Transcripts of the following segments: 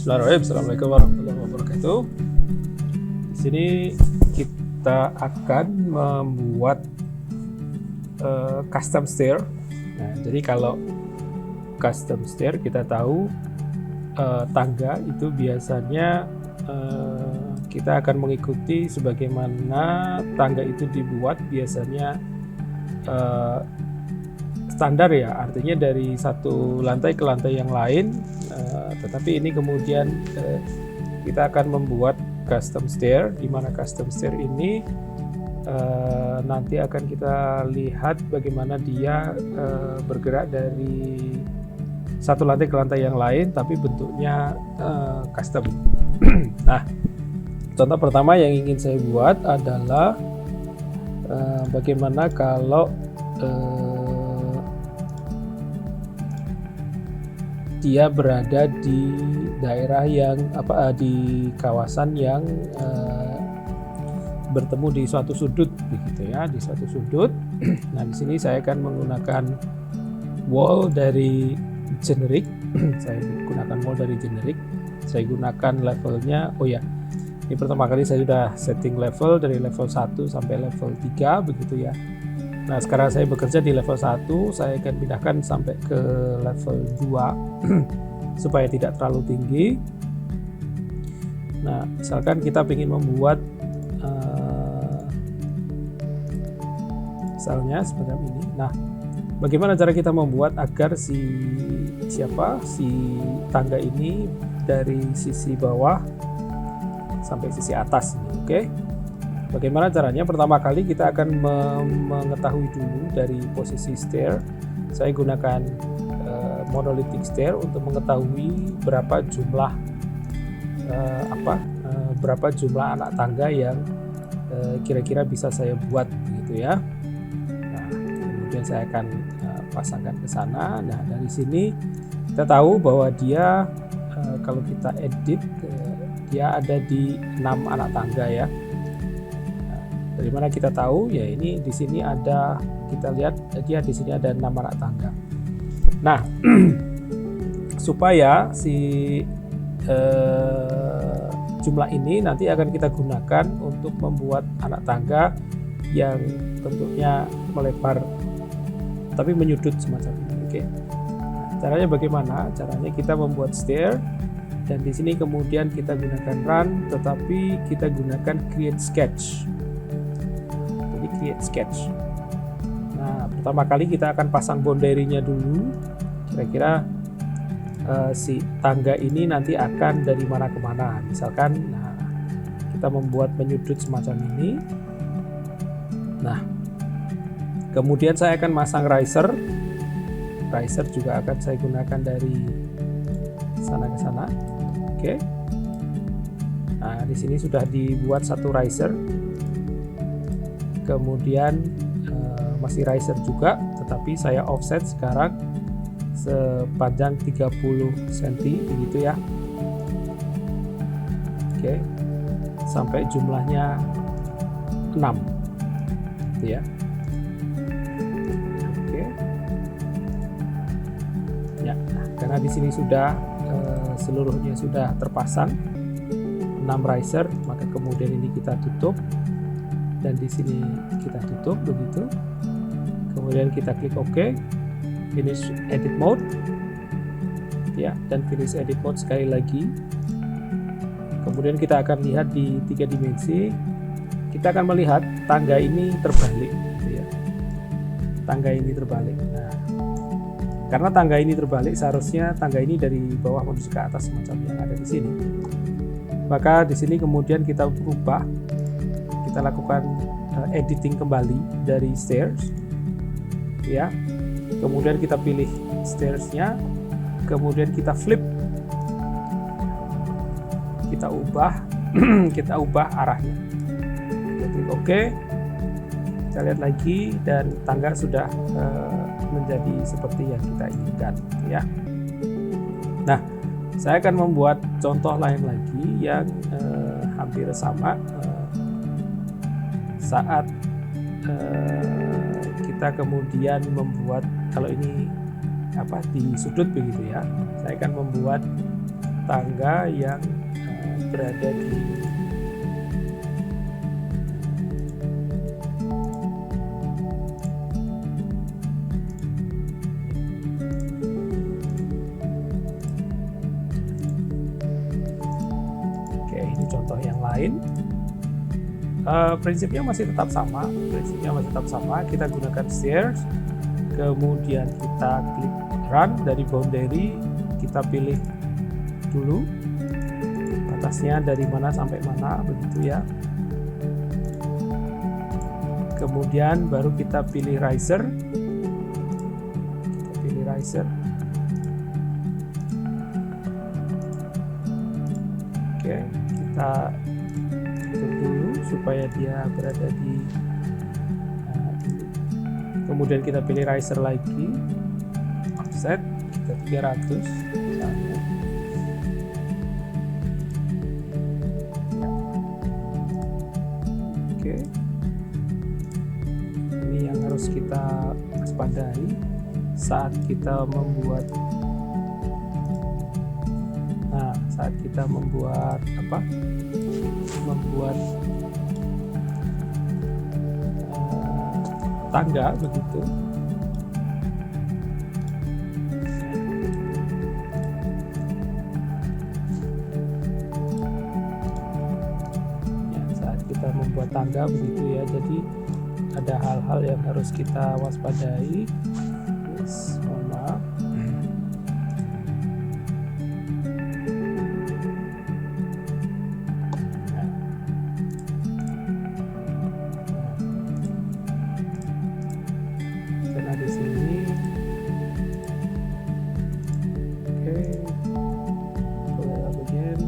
Bismillahirrahmanirrahim. Assalamualaikum warahmatullahi wabarakatuh. Di sini kita akan membuat custom stair. Nah, jadi kalau custom stair kita tahu tangga itu biasanya kita akan mengikuti sebagaimana tangga itu dibuat biasanya standar ya, artinya dari satu lantai ke lantai yang lain, tetapi ini kemudian kita akan membuat custom stair, di mana custom stair ini nanti akan kita lihat bagaimana dia bergerak dari satu lantai ke lantai yang lain, tapi bentuknya custom. Nah, contoh pertama yang ingin saya buat adalah bagaimana kalau dia berada di daerah yang di kawasan yang bertemu di suatu sudut begitu ya, di suatu sudut. Nah, di sini saya akan menggunakan wall dari generic. Saya gunakan wall dari generic. Saya gunakan levelnya, oh ya, ini pertama kali saya sudah setting level dari level 1 sampai level 3 begitu ya. Nah, sekarang saya bekerja di level 1, saya akan pindahkan sampai ke level 2 supaya tidak terlalu tinggi. Nah, misalkan kita ingin membuat misalnya semacam ini. Nah, bagaimana cara kita membuat agar si tangga ini dari sisi bawah sampai sisi atas ini, oke? Bagaimana caranya? Pertama kali kita akan mengetahui dulu dari posisi stair. Saya gunakan monolithic stair untuk mengetahui berapa jumlah berapa jumlah anak tangga yang kira-kira bisa saya buat begitu ya. Nah, kemudian saya akan pasangkan ke sana. Nah, dari sini kita tahu bahwa dia kalau kita edit dia ada di 6 anak tangga ya. Dari mana kita tahu? Ya, ini di sini ada, kita lihat dia di sini ada 6 anak tangga. Nah, supaya si jumlah ini nanti akan kita gunakan untuk membuat anak tangga yang bentuknya melebar tapi menyudut semacam ini. Oke. Nah, caranya bagaimana? Caranya kita membuat stair dan di sini kemudian kita gunakan run, tetapi kita gunakan create sketch. Create sketch. Nah, pertama kali kita akan pasang boundary-nya dulu. Kira-kira si tangga ini nanti akan dari mana ke mana. Misalkan, nah, kita membuat menyudut semacam ini. Nah, kemudian saya akan masang riser. Riser juga akan saya gunakan dari sana ke sana. Oke. Nah, di sini sudah dibuat satu riser. Kemudian masih riser juga, tetapi saya offset sekarang sepanjang 30 cm begitu ya. Oke, sampai jumlahnya 6 gitu ya. Oke ya, nah, karena di sini sudah seluruhnya sudah terpasang 6 riser, maka kemudian ini kita tutup. Dan di sini kita tutup begitu. Kemudian kita klik OK, finish edit mode, ya, dan finish edit mode sekali lagi. Kemudian kita akan lihat di 3 dimensi. Kita akan melihat tangga ini terbalik, gitu ya. Tangga ini terbalik. Nah, karena tangga ini terbalik, seharusnya tangga ini dari bawah menuju ke atas semacam yang ada di sini. Maka di sini kemudian kita ubah. Kita lakukan editing kembali dari stairs ya, kemudian kita pilih stairsnya, kemudian kita flip, kita ubah kita ubah arahnya, kita klik OK, kita lihat lagi dan tangga sudah menjadi seperti yang kita inginkan ya. Nah, saya akan membuat contoh lain lagi yang hampir sama. Saat kita kemudian membuat, kalau ini di sudut begitu ya, saya akan membuat tangga yang berada di ini contoh yang lain. Prinsipnya masih tetap sama, kita gunakan stairs, kemudian kita klik run dari boundary, kita pilih dulu batasnya dari mana sampai mana, begitu ya. Kemudian baru kita pilih riser, oke, kita atur dulu supaya dia berada di ini. Kemudian kita pilih riser lagi, offset kita 300 misalnya. Oke, ini yang harus kita waspadai saat kita membuat tangga, begitu. Ya, saat kita membuat tangga, begitu ya. Jadi ada hal-hal yang harus kita waspadai. Mohon maaf. Di sini, oke, boleh begin.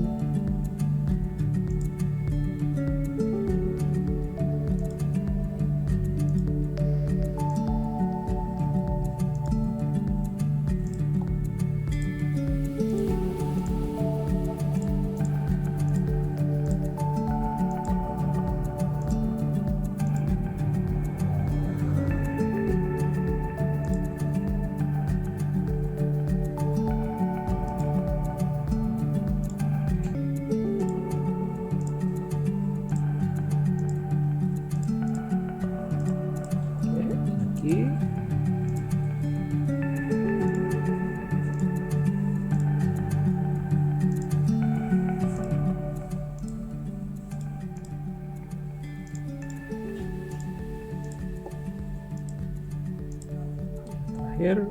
Terakhir,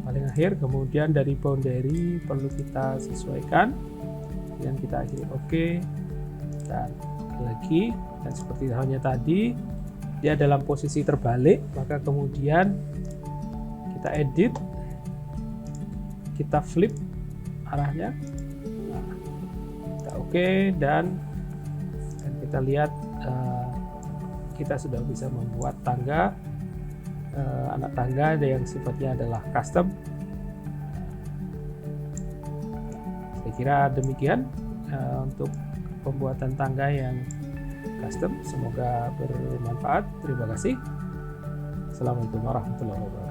paling akhir, kemudian dari boundary perlu kita sesuaikan, dan kita akhiri oke, dan oke lagi. Dan seperti halnya tadi, dia dalam posisi terbalik, maka kemudian kita edit, kita flip arahnya, kita oke, dan kita lihat kita sudah bisa membuat tangga, anak tangga yang sifatnya adalah custom. Saya kira demikian untuk pembuatan tangga yang custom. Semoga bermanfaat. Terima kasih. Assalamualaikum warahmatullahi wabarakatuh.